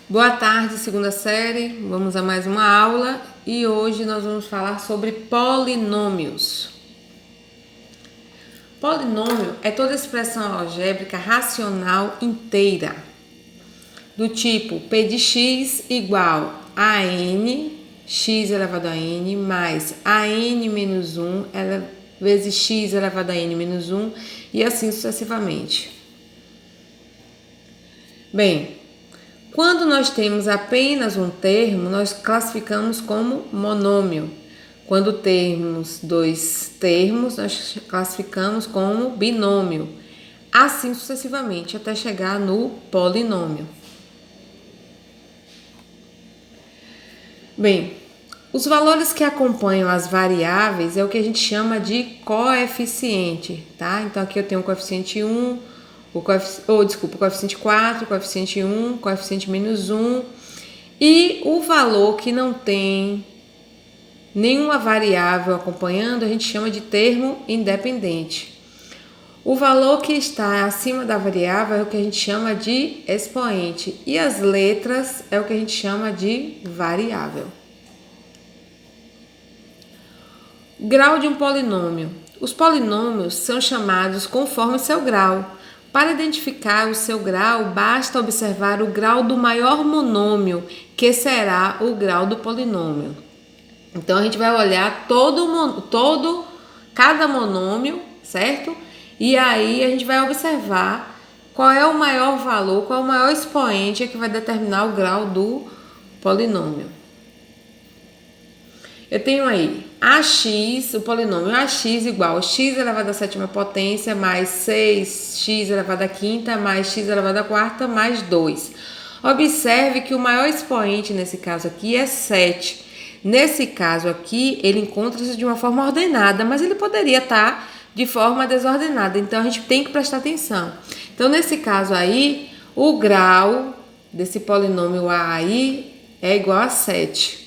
Boa tarde, segunda série. Vamos a mais uma aula e hoje nós vamos falar sobre polinômios. Polinômio é toda expressão algébrica racional inteira, do tipo P de x igual a n, x elevado a n, mais a n menos 1 vezes x elevado a n menos 1 e assim sucessivamente. Bem, quando nós temos apenas um termo, nós classificamos como monômio. Quando temos dois termos, nós classificamos como binômio. Assim sucessivamente, até chegar no polinômio. Bem, os valores que acompanham as variáveis é o que a gente chama de coeficiente, tá? Então aqui eu tenho o coeficiente 1, o coeficiente 4, o coeficiente 1, o coeficiente menos 1 e o valor que não tem nenhuma variável acompanhando a gente chama de termo independente. O valor que está acima da variável é o que a gente chama de expoente e as letras é o que a gente chama de variável. Grau de um polinômio. Os polinômios são chamados conforme seu grau. Para identificar o seu grau, basta observar o grau do maior monômio, que será o grau do polinômio. Então a gente vai olhar cada monômio, certo? E aí a gente vai observar qual é o maior valor, qual é o maior expoente que vai determinar o grau do polinômio. Eu tenho aí AX, o polinômio AX igual a x elevado à sétima potência mais 6x elevado à quinta mais x elevado à quarta mais 2. Observe que o maior expoente nesse caso aqui é 7. Nesse caso aqui, ele encontra-se de uma forma ordenada, mas ele poderia estar de forma desordenada. Então, a gente tem que prestar atenção. Então, nesse caso aí, o grau desse polinômio A aí é igual a 7.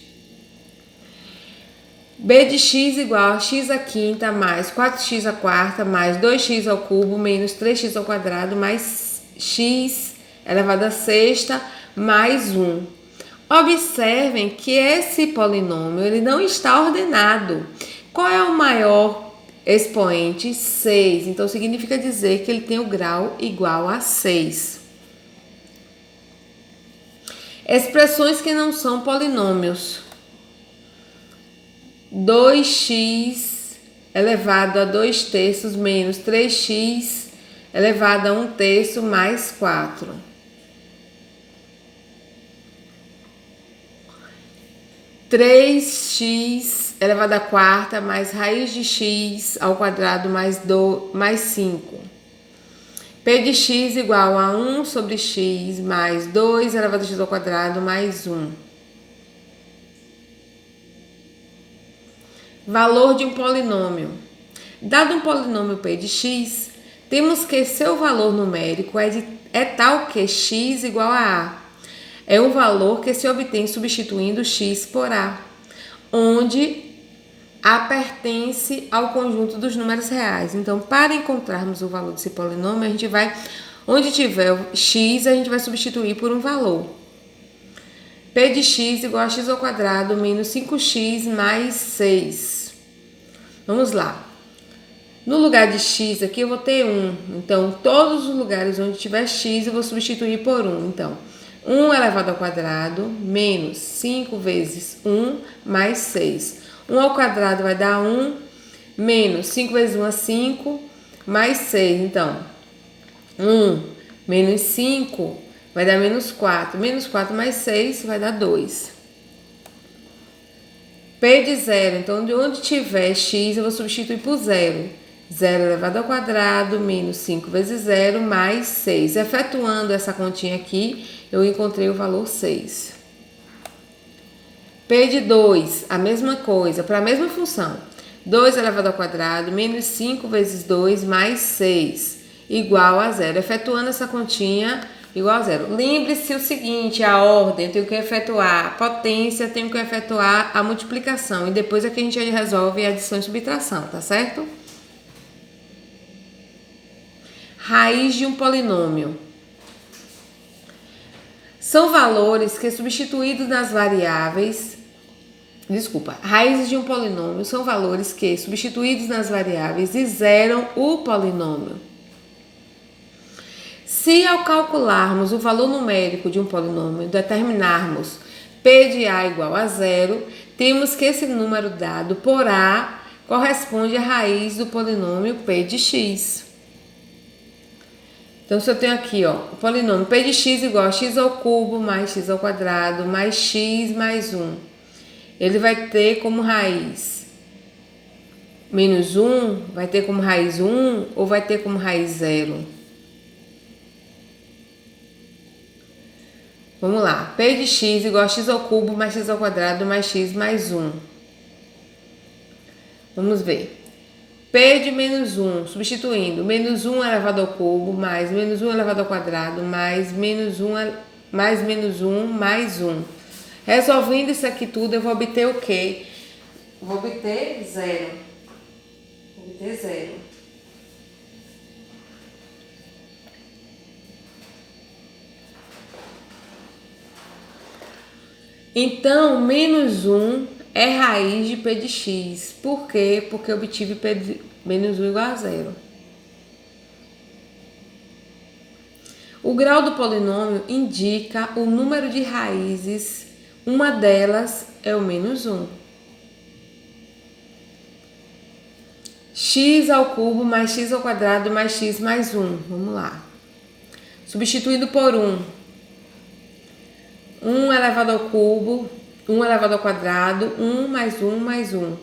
B de x igual a x à quinta mais 4x à quarta mais 2x ao cubo menos 3x ao quadrado mais x elevado à sexta mais 1. Observem que esse polinômio ele não está ordenado. Qual é o maior expoente? 6. Então, significa dizer que ele tem o grau igual a 6. Expressões que não são polinômios. 2x elevado a 2 terços menos 3x elevado a 1 terço mais 4. 3x elevado à quarta mais raiz de x ao quadrado mais 5. P de x igual a 1 sobre x mais 2 elevado a x ao quadrado mais 1. Valor de um polinômio. Dado um polinômio P de x, temos que seu valor numérico é tal que x igual a A. É um valor que se obtém substituindo x por A, onde A pertence ao conjunto dos números reais. Então, para encontrarmos o valor desse polinômio, a gente vai, onde tiver x, a gente vai substituir por um valor. P de x igual a x ao quadrado menos 5x mais 6. Vamos lá. No lugar de x aqui eu vou ter 1. Então, todos os lugares onde tiver x eu vou substituir por 1. Então, 1 elevado ao quadrado menos 5 vezes 1 mais 6. 1 ao quadrado vai dar 1, menos 5 vezes 1 é 5, mais 6. Então, 1 menos 5 vai dar menos 4. Menos 4 mais 6 vai dar 2. P de 0. Então, de onde tiver x, eu vou substituir por 0. 0 elevado ao quadrado menos 5 vezes 0 mais 6. Efetuando essa continha aqui, eu encontrei o valor 6. P de 2, a mesma coisa, para a mesma função. 2 elevado ao quadrado menos 5 vezes 2 mais 6, igual a 0. Efetuando essa continha, igual a 0. Lembre-se o seguinte, a ordem, eu tenho que efetuar a potência, tenho que efetuar a multiplicação. E depois é que a gente resolve a adição e subtração, tá certo? Raiz de um polinômio. São valores que substituídos nas variáveis, raízes de um polinômio são valores que substituídos nas variáveis e zeram o polinômio. Se ao calcularmos o valor numérico de um polinômio determinarmos P de A igual a zero, temos que esse número dado por A corresponde à raiz do polinômio P de x. Então, se eu tenho aqui, ó, o polinômio P de x igual a x ao cubo mais x ao quadrado mais x mais 1. Ele vai ter como raiz menos 1, vai ter como raiz 1 ou vai ter como raiz 0? Vamos lá, P de x igual a x ao cubo mais x ao quadrado mais x mais 1. Vamos ver. P de menos 1, substituindo, menos 1 elevado ao cubo, mais menos 1 elevado ao quadrado, mais menos 1 mais 1. Resolvendo isso aqui tudo, eu vou obter o quê? Vou obter zero. Vou obter zero. Então, menos 1 é raiz de P de x. Por quê? Porque eu obtive P de menos 1 igual a zero. O grau do polinômio indica o número de raízes. Uma delas é o menos 1. X ao cubo mais x ao quadrado mais x mais 1. Vamos lá. Substituindo por 1. 1 elevado ao cubo, 1 elevado ao quadrado, 1 mais 1 mais 1.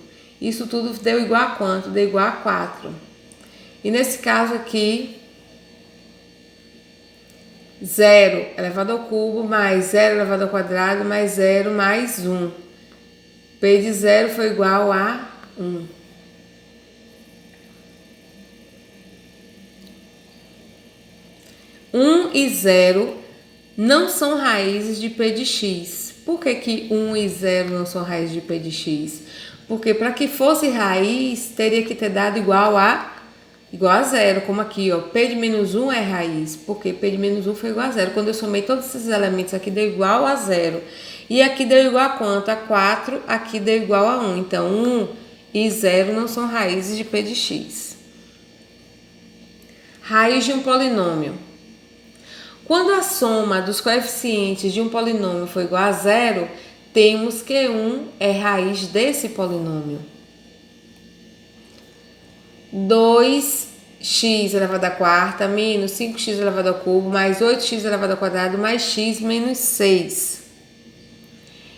Isso tudo deu igual a quanto? Deu igual a 4. E nesse caso aqui, 0 elevado ao cubo mais 0 elevado ao quadrado mais 0 mais 1. P de 0 foi igual a 1. E 0 não são raízes de P de x. Por que 1 e 0 não são raízes de P de x? Porque para que fosse raiz, teria que ter dado igual a 0, como aqui, ó, P de menos 1 é raiz, porque P de menos 1 foi igual a 0. Quando eu somei todos esses elementos aqui, deu igual a 0. E aqui deu igual a quanto? A 4, aqui deu igual a 1. Então, 1 e 0 não são raízes de P de x. Raiz de um polinômio. Quando a soma dos coeficientes de um polinômio for igual a 0, temos que 1 é raiz desse polinômio. 2x elevado à quarta menos 5x elevado ao cubo mais 8x elevado ao quadrado mais x menos 6.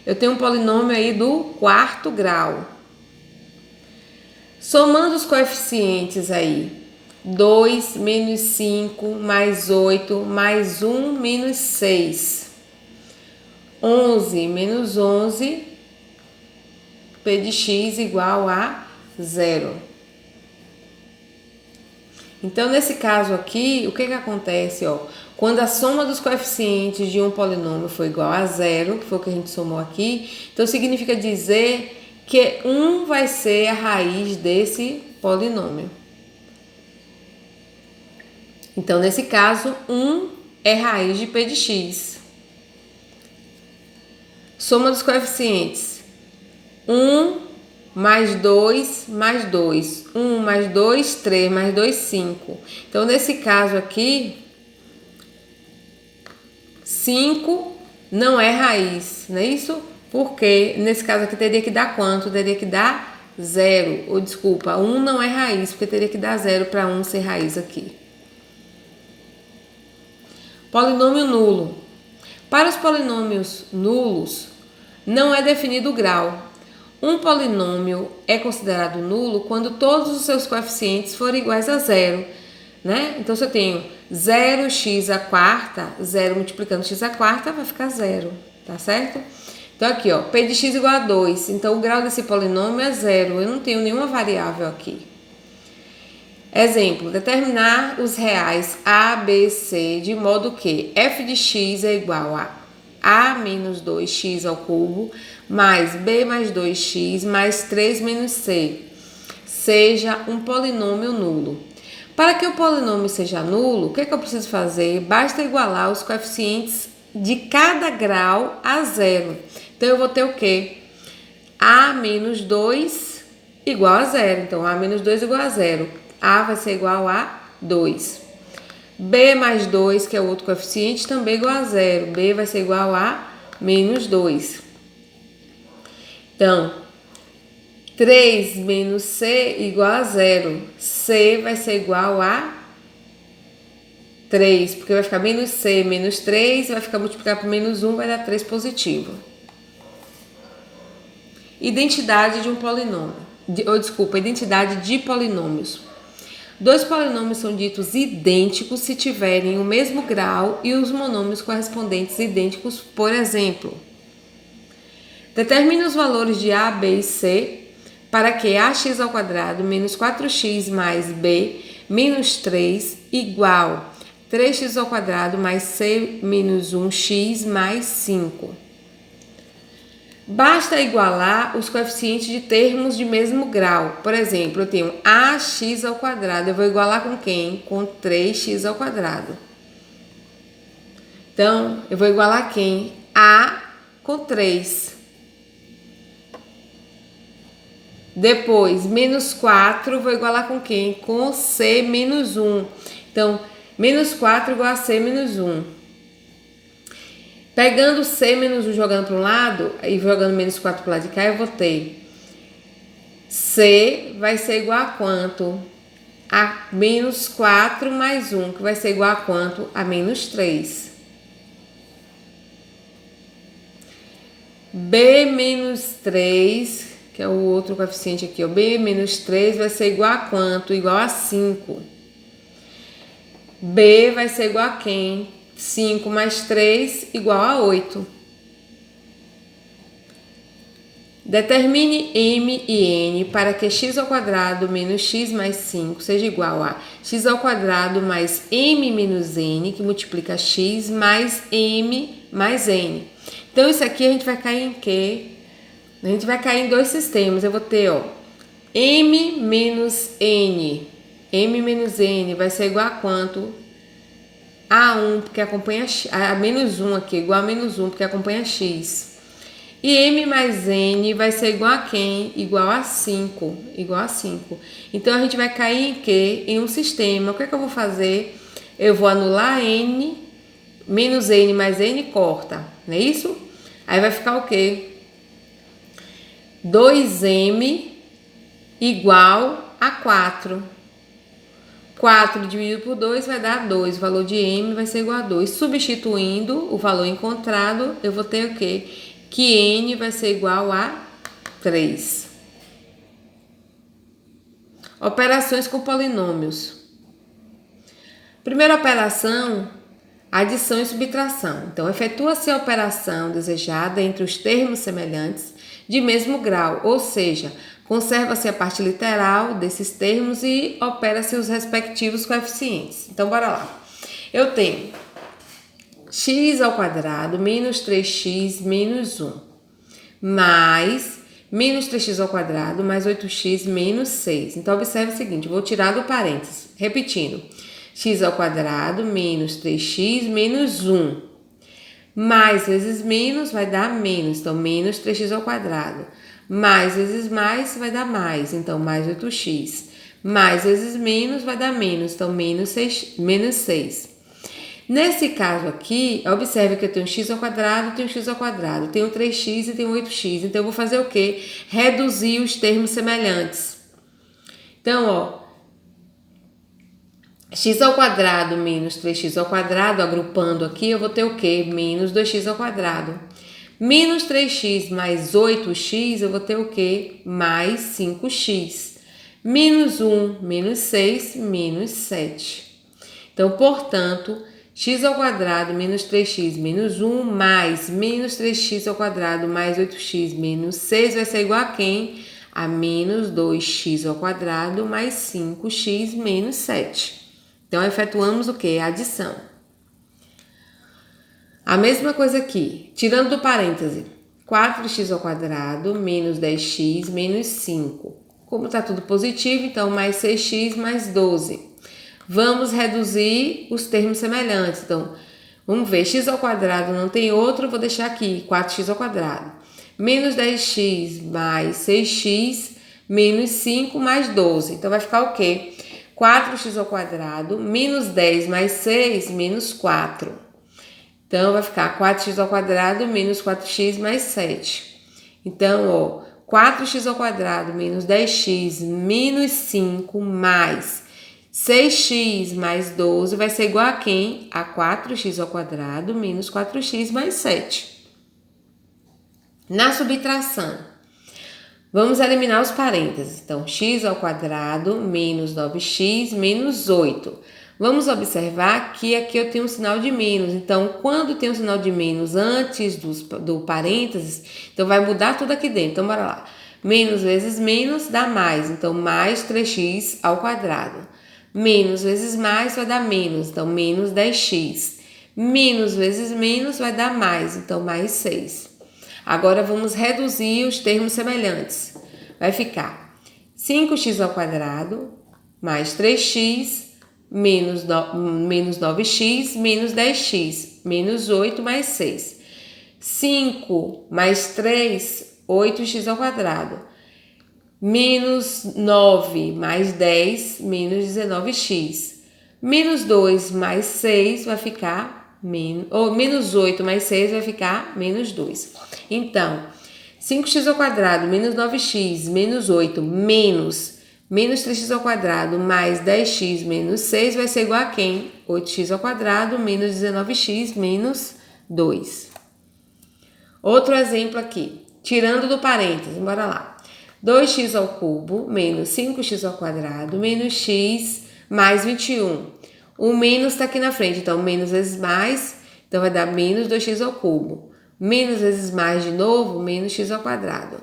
Eu tenho um polinômio aí do quarto grau. Somando os coeficientes aí, 2 menos 5 mais 8 mais 1 menos 6. 11 menos 11, P de x igual a 0. Então, nesse caso aqui, o que acontece? Ó? Quando a soma dos coeficientes de um polinômio for igual a 0, que foi o que a gente somou aqui, então significa dizer que 1 vai ser a raiz desse polinômio. Então, nesse caso, 1 é raiz de P de x. Soma dos coeficientes. 1 mais 2 mais 2. 1 mais 2, 3 mais 2, 5. Então, nesse caso aqui, 5 não é raiz, não é isso? Porque nesse caso aqui teria que dar quanto? Teria que dar 0. Ou desculpa, 1 não é raiz, porque teria que dar 0 para 1 ser raiz aqui. Polinômio nulo. Para os polinômios nulos, não é definido o grau. Um polinômio é considerado nulo quando todos os seus coeficientes forem iguais a 0, né? Então, se eu tenho 0x à quarta, 0 multiplicando x à quarta, vai ficar 0, tá certo? Então, aqui, ó, P de x igual a 2. Então, o grau desse polinômio é 0. Eu não tenho nenhuma variável aqui. Exemplo, determinar os reais A, B, C de modo que f de x é igual a menos 2x ao cubo mais b mais 2x mais 3 menos c seja um polinômio nulo. Para que o polinômio seja nulo, o que eu preciso fazer? Basta igualar os coeficientes de cada grau a zero. Então, eu vou ter o quê? A menos 2 igual a zero. Então, A menos 2 igual a zero. A vai ser igual a 2. B mais 2, que é o outro coeficiente, também igual a zero. B vai ser igual a menos 2. Então, 3 menos C igual a zero. C vai ser igual a 3, porque vai ficar menos C menos 3, vai ficar multiplicado por menos 1, vai dar 3 positivo. Identidade de um polinômio. Identidade de polinômios. Dois polinômios são ditos idênticos se tiverem o mesmo grau e os monômios correspondentes idênticos, por exemplo. Determine os valores de A, B e C para que ax ao quadrado menos 4x mais b menos 3 igual 3x ao quadrado mais c menos 1x mais 5. Basta igualar os coeficientes de termos de mesmo grau. Por exemplo, eu tenho ax ao quadrado. Eu vou igualar com quem? Com 3x ao quadrado. Então, eu vou igualar quem? A com 3. Depois, menos 4, vou igualar com quem? Com c menos 1. Então, menos 4 igual a c menos 1. Pegando C menos 1 jogando para um lado e jogando menos 4 para o lado de cá, eu vou ter C vai ser igual a quanto? A menos 4 mais 1, que vai ser igual a quanto? A menos 3. B menos 3, que é o outro coeficiente aqui, ó. B menos 3 vai ser igual a quanto? Igual a 5. B vai ser igual a quem? 5 mais 3 igual a 8. Determine m e n para que x ao quadrado menos x mais 5 seja igual a x ao quadrado mais m menos n, que multiplica x, mais m mais n. Então, isso aqui a gente vai cair em quê? A gente vai cair em dois sistemas. Eu vou ter, ó, m menos n. M menos n vai ser igual a quanto? A1, porque acompanha x, a menos 1 aqui, igual a menos 1, porque acompanha x. E m mais n vai ser igual a quem? Igual a 5. Igual a 5. Então, a gente vai cair em quê? Em um sistema. O que é que eu vou fazer? Eu vou anular n, menos n mais n corta, não é isso? Aí vai ficar o quê? 2m igual a 4. 4 dividido por 2 vai dar 2. O valor de m vai ser igual a 2. Substituindo o valor encontrado, eu vou ter o quê? Que n vai ser igual a 3. Operações com polinômios. Primeira operação, adição e subtração. Então, efetua-se a operação desejada entre os termos semelhantes de mesmo grau, ou seja, conserva-se a parte literal desses termos e opera-se os respectivos coeficientes. Então, bora lá. Eu tenho x ao quadrado menos 3x menos 1 mais menos 3x ao quadrado mais 8x menos 6. Então, observe o seguinte, vou tirar do parênteses, repetindo. X ao quadrado menos 3x menos 1. Mais vezes menos vai dar menos, então menos 3x ao quadrado. Mais vezes mais vai dar mais, então mais 8x. Mais vezes menos vai dar menos, então menos 6. Nesse caso aqui, observe que eu tenho x ao quadrado, tenho x ao quadrado, tenho 3x e tenho 8x. Então, eu vou fazer o quê? Reduzir os termos semelhantes. Então, ó, x ao quadrado menos 3x ao quadrado, agrupando aqui, eu vou ter o quê? Menos 2x ao quadrado. Menos 3x mais 8x, eu vou ter o quê? Mais 5x. Menos 1, menos 6, menos 7. Então, portanto, x ao quadrado menos 3x menos 1 mais menos 3x ao quadrado mais 8x menos 6 vai ser igual a quem? A menos 2x ao quadrado mais 5x menos 7. Então, efetuamos o quê? A adição. A mesma coisa aqui, tirando do parêntese, 4x ao quadrado menos 10x menos 5. Como está tudo positivo, então mais 6x mais 12. Vamos reduzir os termos semelhantes. Então, Vamos ver, x ao quadrado não tem outro, vou deixar aqui, 4x ao quadrado. Menos 10x mais 6x menos 5 mais 12. Então, vai ficar o quê? 4x ao quadrado menos 10 mais 6 menos 4. Então, vai ficar 4x ao quadrado menos 4x mais 7. Então, ó, 4x ao quadrado menos 10x menos 5 mais 6x mais 12 vai ser igual a quem? A 4x ao quadrado menos 4x mais 7. Na subtração, vamos eliminar os parênteses. Então, x ao quadrado menos 9x menos 8. Vamos observar que aqui eu tenho um sinal de menos. Então, quando tem um sinal de menos antes do parênteses, então vai mudar tudo aqui dentro. Então, bora lá. Menos vezes menos dá mais. Então, mais 3x ao quadrado. Menos vezes mais vai dar menos. Então, menos 10x. Menos vezes menos vai dar mais. Então, mais 6. Agora, vamos reduzir os termos semelhantes. Vai ficar 5x ao quadrado mais 3x menos 9x menos 10x menos 8 mais 6. 5 mais 3, 8x ao quadrado. Menos 9 mais 10 menos 19x. Menos 2 mais 6 vai ficar menos 8 mais 6 vai ficar menos 2. Então, 5x ao quadrado menos 9x menos 8 menos 3x ao quadrado mais 10x menos 6 vai ser igual a quem? 8x ao quadrado menos 19x menos 2. Outro exemplo aqui, tirando do parênteses, bora lá. 2x ao cubo menos 5x ao quadrado menos x mais 21. O menos está aqui na frente, então menos vezes mais, então vai dar menos 2x ao cubo. Menos vezes mais de novo, menos x ao quadrado.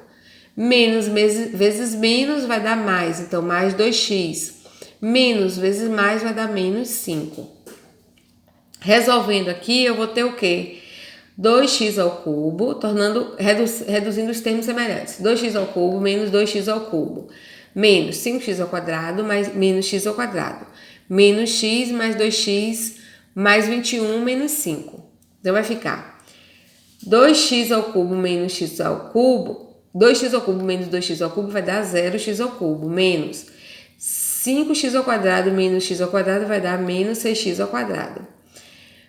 Menos vezes menos vai dar mais, então mais 2x. Menos vezes mais vai dar menos 5. Resolvendo aqui, eu vou ter o quê? 2x ao cubo, reduzindo os termos semelhantes. 2x ao cubo menos 2x ao cubo. Menos 5x ao quadrado mais menos x ao quadrado. Menos x mais 2x mais 21 menos 5. Então, vai ficar 2x ao cubo menos x ao cubo. 2x ao cubo menos 2x ao cubo vai dar 0x ao cubo. Menos 5x ao quadrado menos x ao quadrado vai dar menos 6x ao quadrado.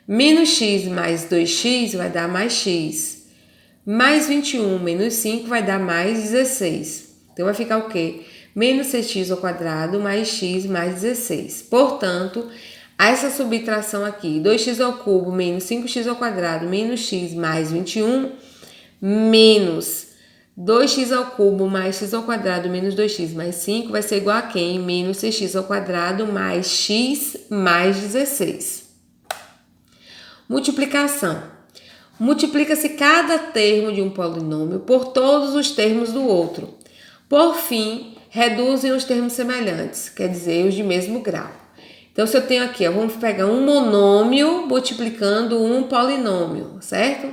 Menos x mais 2x vai dar mais x. Mais 21 menos 5 vai dar mais 16. Então, vai ficar o quê? Menos 6x ao quadrado mais x mais 16. Portanto, essa subtração aqui, 2x ao cubo menos 5x ao quadrado menos x mais 21, menos 2x ao cubo mais x ao quadrado menos 2x mais 5 vai ser igual a quem? Menos 6x ao quadrado mais x mais 16. Multiplicação. Multiplica-se cada termo de um polinômio por todos os termos do outro. Por fim, reduzem os termos semelhantes, quer dizer, os de mesmo grau. Então, se eu tenho aqui, vamos pegar um monômio multiplicando um polinômio, certo?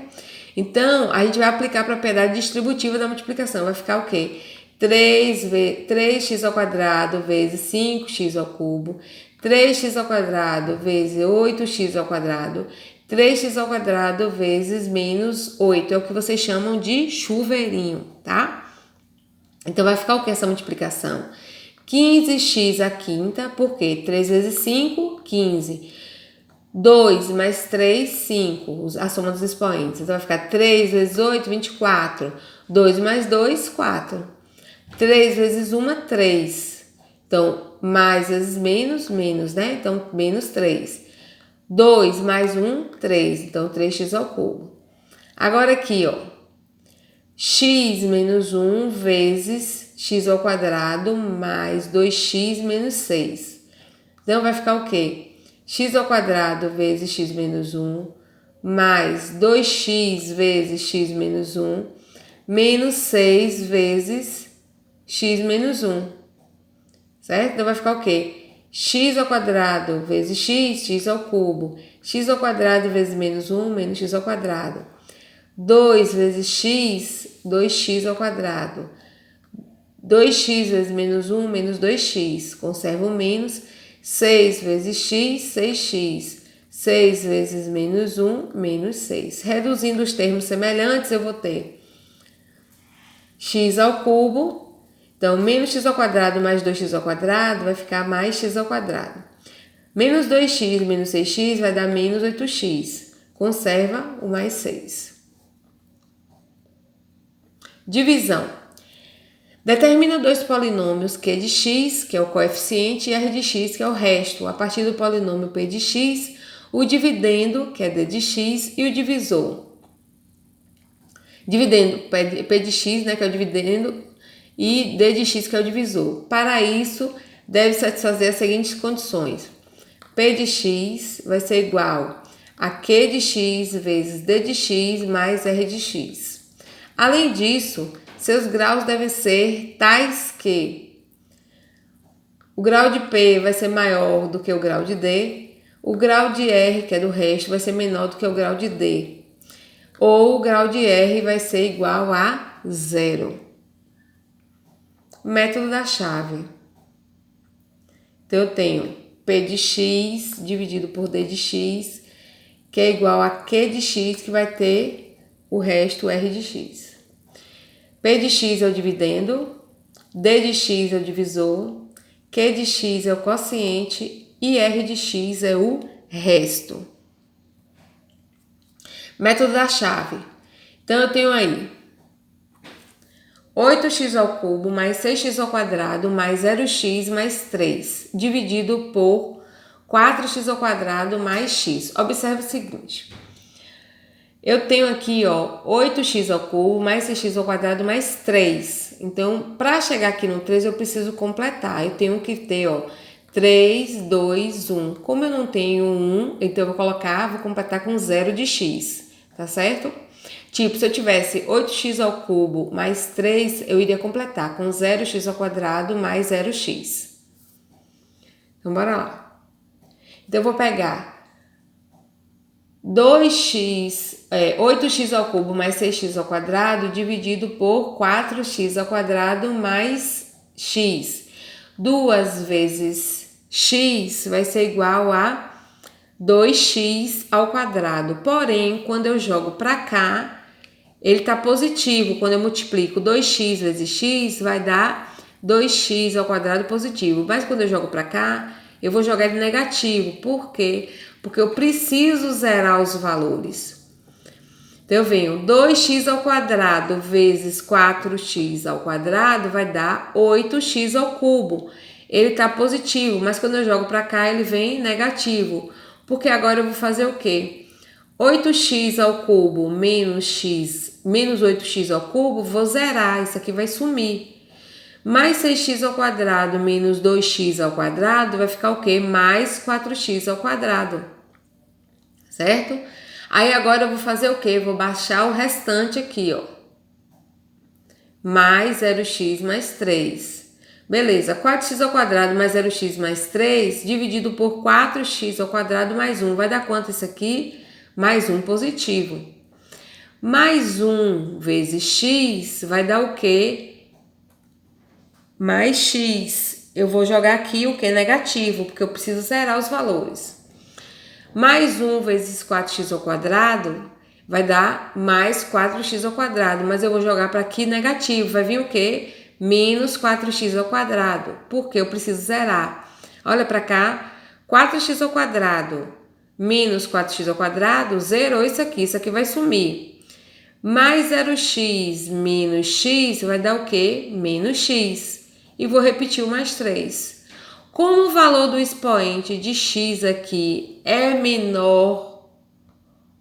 Então, a gente vai aplicar a propriedade distributiva da multiplicação. Vai ficar o quê? 3x ao quadrado vezes 5x ao cubo, 3x ao quadrado vezes 8x ao quadrado, 3x ao quadrado vezes menos 8. É o que vocês chamam de chuveirinho, tá? Então, vai ficar o que essa multiplicação? 15x à quinta, por quê? 3 vezes 5, 15. 2 mais 3, 5, a soma dos expoentes. Então, vai ficar 3 vezes 8, 24. 2 mais 2, 4. 3 vezes 1, 3. Então, mais vezes menos, menos, né? Então, menos 3. 2 mais 1, 3. Então, 3x ao cubo. Agora aqui, ó. X menos 1 vezes x ao quadrado mais 2x menos 6. Então, vai ficar o quê? X ao quadrado vezes x menos 1 mais 2x vezes x menos 1 menos 6 vezes x menos 1. Certo? Então, vai ficar o quê? X ao quadrado vezes x ao cubo. X ao quadrado vezes menos 1 menos x ao quadrado. 2 vezes x, 2x ao quadrado. 2x vezes menos 1, menos 2x. Conserva o menos. 6 vezes x, 6x. 6 vezes menos 1, menos 6. Reduzindo os termos semelhantes, eu vou ter x ao cubo. Então, menos x ao quadrado mais 2x ao quadrado vai ficar mais x ao quadrado. Menos 2x menos 6x vai dar menos 8x. Conserva o mais 6. Divisão. Determina dois polinômios Q de x, que é o coeficiente, e R de x, que é o resto, a partir do polinômio P de x, o dividendo, que é D de x, e o divisor. Dividendo P de x, né, que é o dividendo, e D de x, que é o divisor. Para isso, deve satisfazer as seguintes condições. P de x vai ser igual a Q de x vezes D de x mais R de x. Além disso, seus graus devem ser tais que o grau de P vai ser maior do que o grau de D, o grau de R, que é do resto, vai ser menor do que o grau de D, ou o grau de R vai ser igual a 0. Método da chave. Então, eu tenho P de x dividido por D de x, que é igual a Q de x, que vai ter o resto R de x. P de x é o dividendo, D de x é o divisor, Q de x é o quociente e R de x é o resto. Método da chave. Então, eu tenho aí 8x ao cubo mais 6x ao quadrado mais 0x mais 3, dividido por 4x ao quadrado mais x. Observe o seguinte. Eu tenho aqui, 8x ao cubo mais 6x ao quadrado mais 3. Então, para chegar aqui no 3, eu preciso completar. Eu tenho que ter, 3, 2, 1. Como eu não tenho 1, então eu vou completar com 0 de x, tá certo? Tipo, se eu tivesse 8x ao cubo mais 3, eu iria completar com 0x ao quadrado mais 0x. Então, bora lá. Então, eu vou pegar 8x ao cubo mais 6x ao quadrado dividido por 4x ao quadrado mais x. 2 vezes x vai ser igual a 2x ao quadrado. Porém, quando eu jogo para cá, ele está positivo. Quando eu multiplico 2x vezes x, vai dar 2x ao quadrado positivo. Mas quando eu jogo para cá, eu vou jogar ele negativo. Por quê? Porque eu preciso zerar os valores. Então, eu venho 2x ao quadrado vezes 4x ao quadrado vai dar 8x ao cubo. Ele está positivo, mas quando eu jogo para cá, ele vem negativo. Porque agora eu vou fazer o quê? 8x ao cubo menos 8x ao cubo, vou zerar, isso aqui vai sumir. Mais 6x ao quadrado menos 2x ao quadrado vai ficar o quê? Mais 4x ao quadrado, certo? Aí agora eu vou fazer o quê? Vou baixar o restante aqui, mais 0x mais 3. Beleza, 4x ao quadrado mais 0x mais 3 dividido por 4x ao quadrado mais 1. Vai dar quanto isso aqui? Mais 1 positivo. Mais 1 vezes x vai dar o quê? Mais x. Eu vou jogar aqui o que? Negativo, porque eu preciso zerar os valores. Mais 1 vezes 4x ao quadrado vai dar mais 4x ao quadrado, mas eu vou jogar para aqui negativo. Vai vir o quê? Menos 4x ao quadrado, porque eu preciso zerar. Olha para cá, 4x ao quadrado menos 4x ao quadrado, zerou isso aqui vai sumir. Mais 0x menos x vai dar o quê? Menos x. E vou repetir o mais 3. Como o valor do expoente de x aqui é menor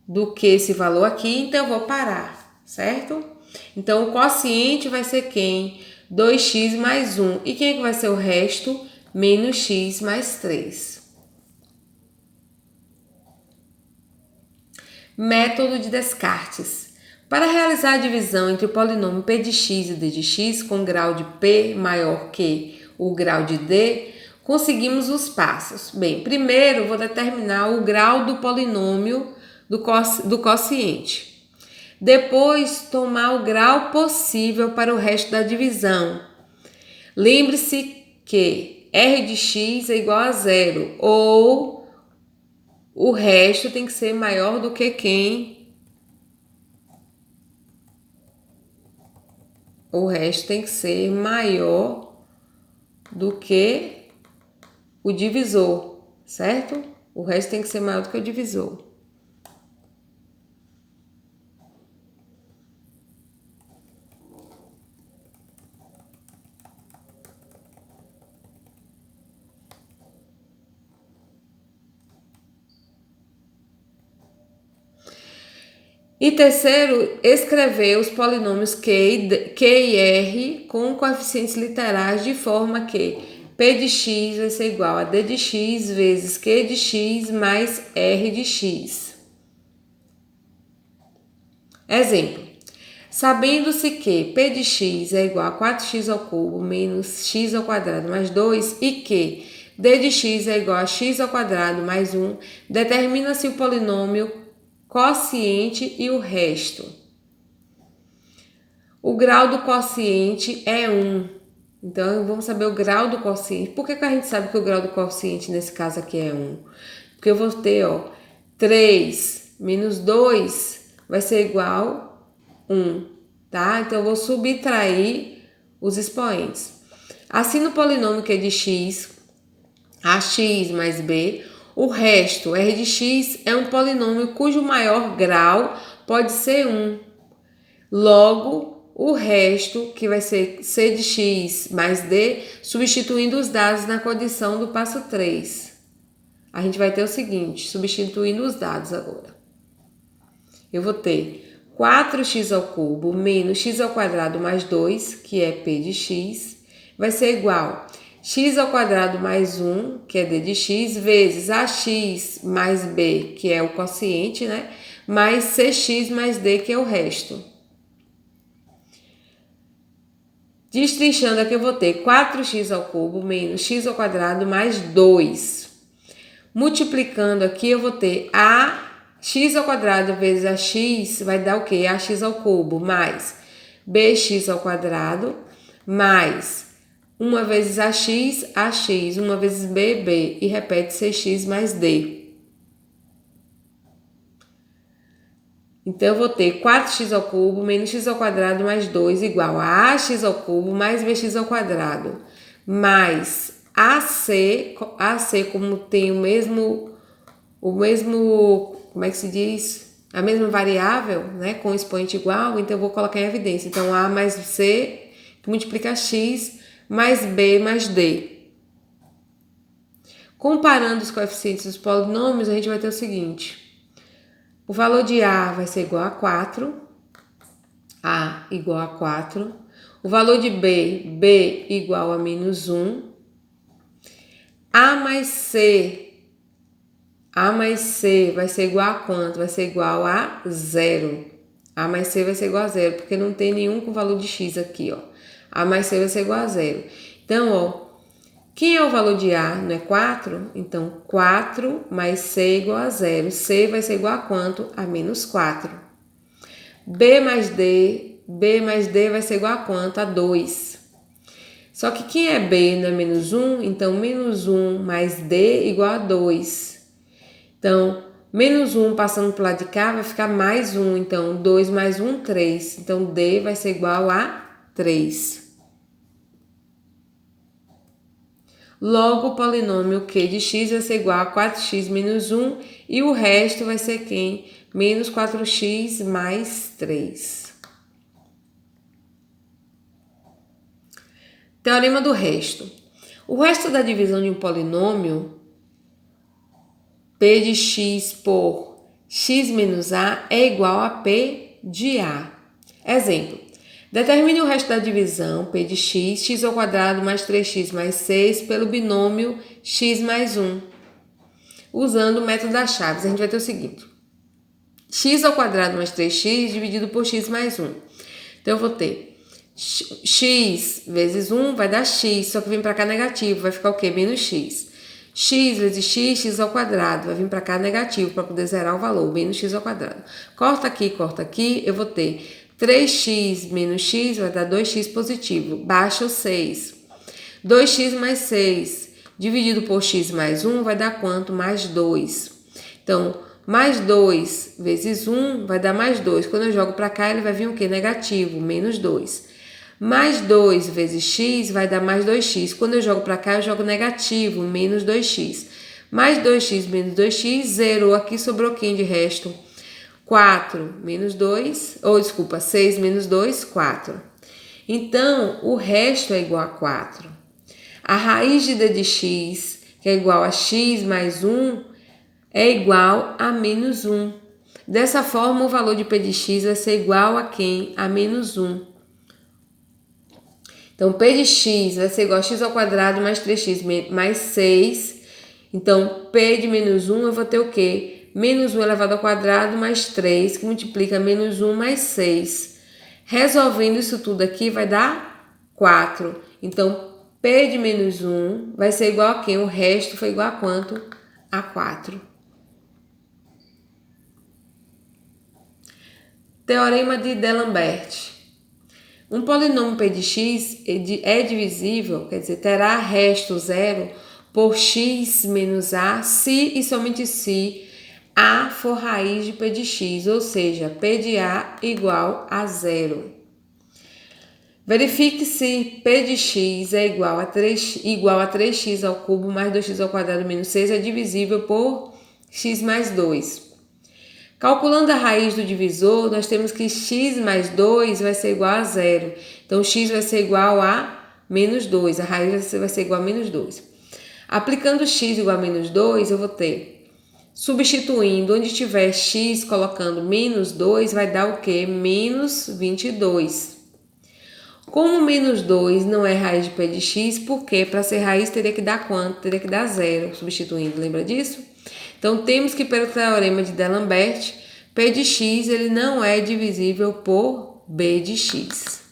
do que esse valor aqui, então eu vou parar, certo? Então, o quociente vai ser quem? 2x mais 1. E quem é que vai ser o resto? Menos x mais 3. Método de Descartes. Para realizar a divisão entre o polinômio P de x e D de x com grau de P maior que o grau de D, conseguimos os passos. Bem, primeiro vou determinar o grau do polinômio do quociente. Depois, tomar o grau possível para o resto da divisão. Lembre-se que R de x é igual a 0, ou o resto tem que ser maior do que quem? O resto tem que ser maior do que o divisor, certo? O resto tem que ser maior do que o divisor. E terceiro, escrever os polinômios Q e R com coeficientes literais de forma que P de x vai ser igual a D de x vezes Q de x mais R de x. Exemplo. Sabendo-se que P de x é igual a 4x ao cubo menos x ao quadrado mais 2 e que D de x é igual a x ao quadrado mais 1, determina-se o polinômio quociente e o resto. O grau do quociente é 1. Então, vamos saber o grau do quociente. Por que a gente sabe que o grau do quociente nesse caso aqui é 1? Porque eu vou ter, 3 menos 2 vai ser igual a 1, tá? Então, eu vou subtrair os expoentes. Assim, no polinômio que é de x, ax mais b, o resto, r de x, é um polinômio cujo maior grau pode ser 1. Logo, o resto, que vai ser c de x mais d, substituindo os dados na condição do passo 3. A gente vai ter o seguinte, substituindo os dados agora. Eu vou ter 4x ao cubo menos x ao quadrado mais 2, que é p de x, vai ser igual a x ao quadrado mais 1, que é d de x, vezes ax mais b, que é o quociente, né? Mais cx mais d, que é o resto. Destrinchando aqui, eu vou ter 4x ao cubo menos x ao quadrado mais 2. Multiplicando aqui, eu vou ter ax ao quadrado vezes ax, vai dar o quê? Ax ao cubo mais bx ao quadrado mais 1 vezes ax, ax, 1 vezes b, b, e repete cx mais d. Então, eu vou ter 4x ao cubo menos x ao quadrado mais 2 igual a ax ao cubo mais bx ao quadrado mais ac como tem o mesmo, como é que se diz? A mesma variável, né, com expoente igual, então eu vou colocar em evidência. Então, a mais c, que multiplica x, mais b mais d. Comparando os coeficientes dos polinômios, a gente vai ter o seguinte. O valor de A vai ser igual a 4. A igual a 4. O valor de B, B igual a menos 1. A mais C vai ser igual a quanto? Vai ser igual a 0. A mais C vai ser igual a 0, porque não tem nenhum com valor de x aqui, ó. A mais C vai ser igual a 0. Então, ó, quem é o valor de A? Não é 4? Então, 4 mais C igual a 0. C vai ser igual a quanto? A menos 4. B mais D vai ser igual a quanto? A 2. Só que quem é B não é menos 1, então menos 1 mais D igual a 2. Então, menos 1 passando para o lado de cá vai ficar mais 1, então 2 mais 1, 3. Então, D vai ser igual a 3. Logo, o polinômio Q de x vai ser igual a 4x menos 1 e o resto vai ser quem? Menos 4x mais 3. Teorema do resto. O resto da divisão de um polinômio P de x por x menos a é igual a P de a. Exemplo. Determine o resto da divisão P de x, x ao quadrado mais 3x mais 6 pelo binômio x mais 1. Usando o método das chaves, a gente vai ter o seguinte. X ao quadrado mais 3x dividido por x mais 1. Então, eu vou ter x vezes 1 vai dar x, só que vem para cá negativo, vai ficar o quê? Menos x. X vezes x, x ao quadrado, vai vir para cá negativo para poder zerar o valor, menos x ao quadrado. Corta aqui, eu vou ter 3x menos x vai dar 2x positivo, baixa o 6. 2x mais 6 dividido por x mais 1 vai dar quanto? Mais 2. Então, mais 2 vezes 1 vai dar mais 2. Quando eu jogo para cá, ele vai vir o quê? Negativo, menos 2. Mais 2 vezes x vai dar mais 2x. Quando eu jogo para cá, eu jogo negativo, menos 2x. Mais 2x menos 2x, zerou aqui, sobrou quem de resto? 4 menos 2, ou desculpa, 6 menos 2, 4. Então, o resto é igual a 4. A raiz de d de x, que é igual a x mais 1, é igual a menos 1. Dessa forma, o valor de p de x vai ser igual a quem? A menos 1. Então, p de x vai ser igual a x ao quadrado mais 3x mais 6. Então, p de menos 1 eu vou ter o quê? Menos 1 elevado ao quadrado mais 3, que multiplica menos 1 mais 6. Resolvendo isso tudo aqui vai dar 4. Então, p de menos 1 vai ser igual a quem? O resto foi igual a quanto? A 4. Teorema de D'Alembert. Um polinômio p de x é divisível, quer dizer, terá resto zero por x menos a, se e somente se a for raiz de p de x, ou seja, p de a igual a zero. Verifique se p de x é igual a 3x ao cubo mais 2x ao quadrado menos 6 é divisível por x mais 2. Calculando a raiz do divisor, nós temos que x mais 2 vai ser igual a zero. Então, x vai ser igual a menos 2. A raiz vai ser igual a menos 2. Aplicando x igual a menos 2, eu vou ter, substituindo onde tiver x, colocando menos 2, vai dar o quê? Menos 22. Como menos 2 não é raiz de p de x, porque para ser raiz teria que dar quanto? Teria que dar zero, substituindo, lembra disso? Então, temos que, pelo teorema de D'Alembert, p de x ele não é divisível por b de x.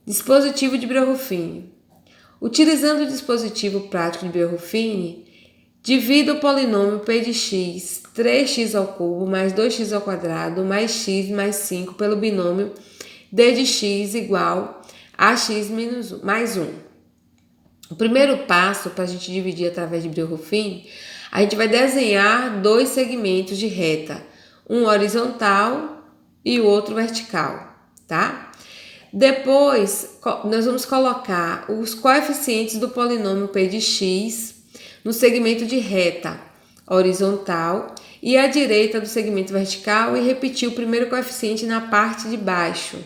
Dispositivo de Breuer-Ruffini. Utilizando o dispositivo prático de Breuer-Ruffini, divida o polinômio p de x, 3x ao cubo mais 2x ao quadrado mais x mais 5 pelo binômio d de x igual a x mais 1. O primeiro passo para a gente dividir através de Breuer-Ruffini, a gente vai desenhar dois segmentos de reta, um horizontal e o outro vertical, tá? Depois, nós vamos colocar os coeficientes do polinômio p de x no segmento de reta horizontal e à direita do segmento vertical e repetir o primeiro coeficiente na parte de baixo.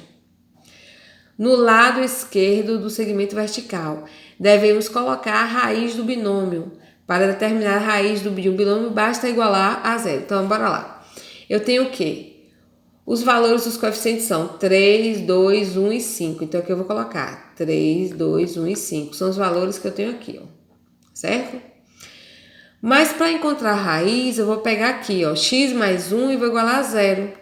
No lado esquerdo do segmento vertical, devemos colocar a raiz do binômio. Para determinar a raiz do binômio, basta igualar a zero. Então, bora lá. Eu tenho o quê? Os valores dos coeficientes são 3, 2, 1 e 5. Então, aqui eu vou colocar 3, 2, 1 e 5. São os valores que eu tenho aqui, ó. Certo? Mas para encontrar a raiz, eu vou pegar aqui, ó, x mais 1 e vou igualar a zero.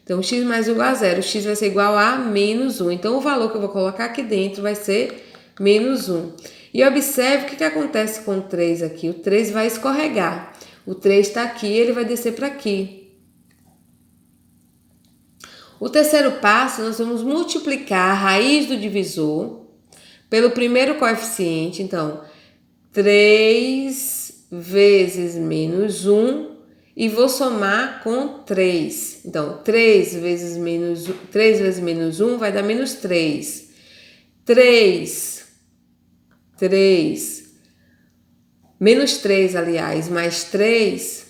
Então, x mais 1 igual a zero. X vai ser igual a menos 1. Então, o valor que eu vou colocar aqui dentro vai ser menos 1. E observe o que acontece com o 3 aqui. O 3 vai escorregar. O 3 está aqui, ele vai descer para aqui. O terceiro passo, nós vamos multiplicar a raiz do divisor pelo primeiro coeficiente. Então, 3 vezes menos 1 e vou somar com 3. Então, 3 vezes menos 1 vai dar menos 3. 3, menos 3, aliás, mais 3.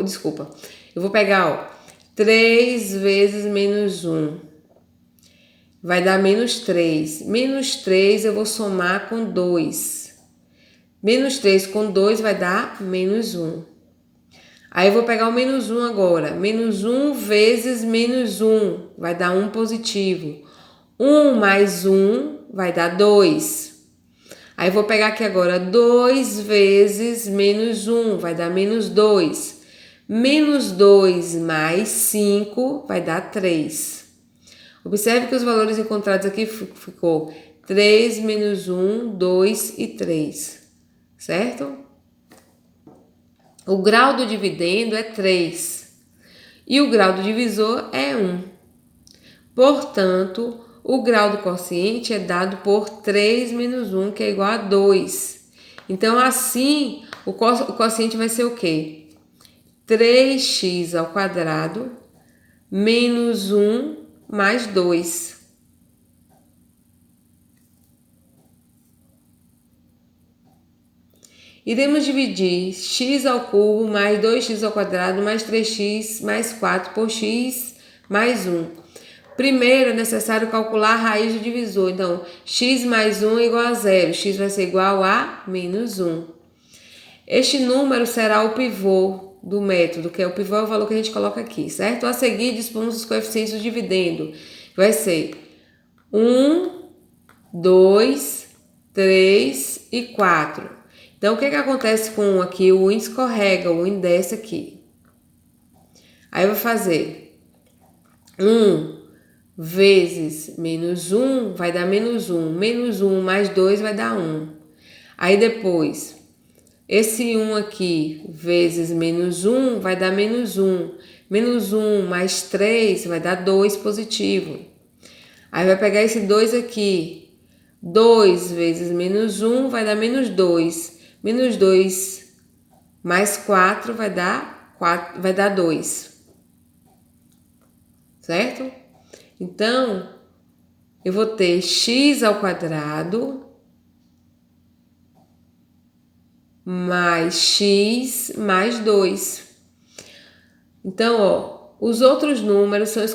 Desculpa. Eu vou pegar, ó, 3 vezes menos 1. Vai dar menos 3. Menos 3 eu vou somar com 2. Menos 3 com 2 vai dar menos 1. Aí eu vou pegar o menos 1 agora. Menos 1 vezes menos 1 vai dar 1 positivo. 1 mais 1 vai dar 2. Aí eu vou pegar aqui agora 2 vezes menos 1 vai dar menos 2. Menos 2 mais 5 vai dar 3. Observe que os valores encontrados aqui ficou 3 menos 1, 2 e 3. Certo? O grau do dividendo é 3 e o grau do divisor é 1. Portanto, O grau do quociente é dado por 3 menos 1, que é igual a 2. Então, assim, o quociente vai ser o quê? 3x ao quadrado menos 1 mais 2. Iremos dividir x ao cubo mais 2x ao quadrado mais 3x mais 4 por x mais 1. Primeiro é necessário calcular a raiz do divisor. Então, x mais 1 é igual a 0. X vai ser igual a menos 1. Este número será o pivô do método, que é o pivô é o valor que a gente coloca aqui, certo? A seguir, dispomos os coeficientes do dividendo. Vai ser 1, 2, 3 e 4. Então, o que acontece com um aqui? O 1 escorrega, o 1 desce aqui. Aí eu vou fazer 1 vezes menos 1 vai dar menos 1. Menos 1 mais 2 vai dar 1. Aí depois, esse 1 aqui vezes menos 1 vai dar menos 1. Menos 1 mais 3 vai dar 2 positivo. Aí vai pegar esse 2 aqui. 2 vezes menos 1 vai dar menos 2. Menos 2 mais 4 vai dar 2. Certo? Então, eu vou ter x ao quadrado mais x mais 2. Então, ó, os outros números são os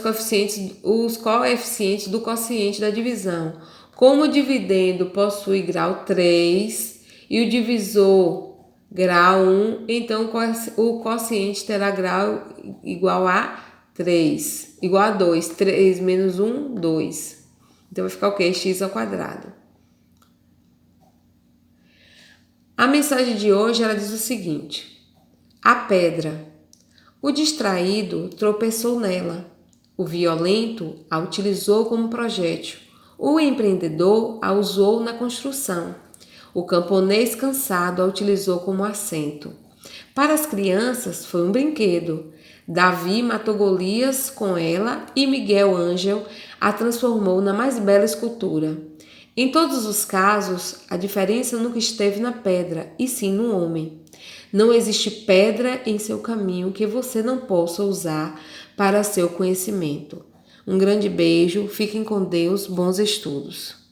coeficientes do quociente da divisão. Como o dividendo possui grau 3 e o divisor grau 1, então o quociente terá grau igual a 3, igual a 2. 3 menos 1, 2. Então vai ficar o quê? X ao quadrado. A mensagem de hoje ela diz o seguinte: a pedra. O distraído tropeçou nela. O violento a utilizou como projétil. O empreendedor a usou na construção. O camponês cansado a utilizou como assento. Para as crianças foi um brinquedo. Davi matou Golias com ela e Miguel Ângel a transformou na mais bela escultura. Em todos os casos, a diferença nunca esteve na pedra, e sim no homem. Não existe pedra em seu caminho que você não possa usar para seu conhecimento. Um grande beijo, fiquem com Deus, bons estudos.